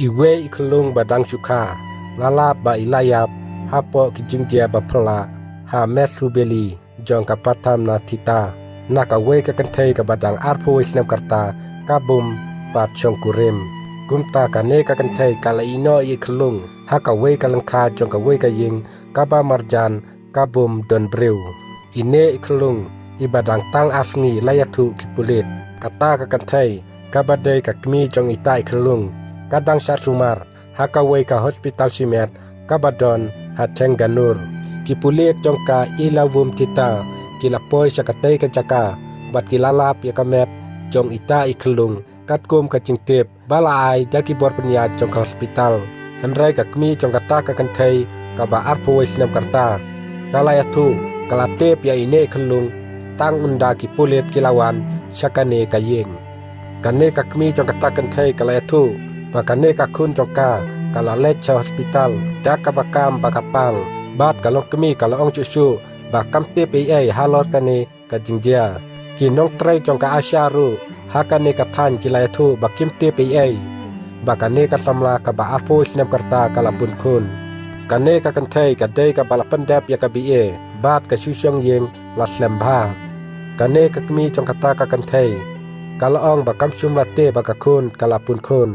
iwe iklung badang syukha lalap ba ilayap hapo kijingdia ba pela ha mesubeli jong kapatam na tita nak awe ka kanthei ka badang arpo isnam karta kabum pat chongkurim gumta kane ka kanthei kala ino iklung ha ka we ka langkha jong ka we ka ying kaba marjan kabum don breu ine iklung ibadang tang asngi layathu kipulit kata ka kanthei kabadei ka kmi jong ita iklung kadang sumar hakawe ka hospital simet kabadon hateng ganur kipulit jongka ilawum tita kilapoi sakatei ka jaka bat kilalap ya kamet jong ita iklung katkum ka cingtip balai daki bor penya jong ka hospital handrai ka kmi jong kata ka kanthei ka ba arpo isnam karta kalayatu kalatep ya ine iklung tang unda kipulit kilawan sakane ka yeng kane ka kmi jong kata kanthei kalayatu bakane ka kun jongka kala let cha hospital dak ka bakam bakapang bat kalong kemi kala ong chusu bakam te pe halot kane ka jingjia kinong trai jongka asyaru hakane ka than kilai thu bakim te pe bakane ka samla ka ba arpo snam karta kala pun kun kane ka kanthei ka dei ka balapan dap ya ka bi bat ka susyong yeng la slembha kane ka kemi jongka ta ka kanthei kala ong bakam sumla te bakakun kala pun kun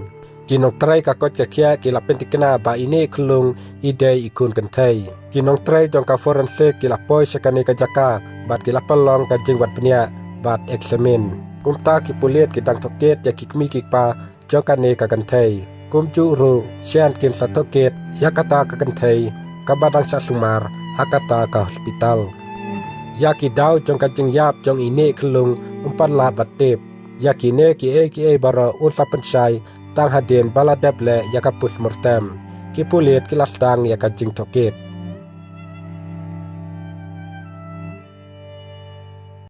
kinong trai ka kot kia kila pentikna ba ini klung ide ikun kanthei kinong trai jong ka forensic kila poi sakane ka jaka bat kila pelong ka jingwat penia bat examine kumta ki pulit ki dang thoket ya kikmi kikpa jokane ka kanthei kumju ru sian kin sa thoket yakata ka kanthei ka badang sa sumar hakata ka hospital ya ki daw jong ka jingyap jong ini klung umpan la batep ya kine ki e bara ulta pensai tang hadin baladable yakapus mortem kipulit kilasdang yakajing toket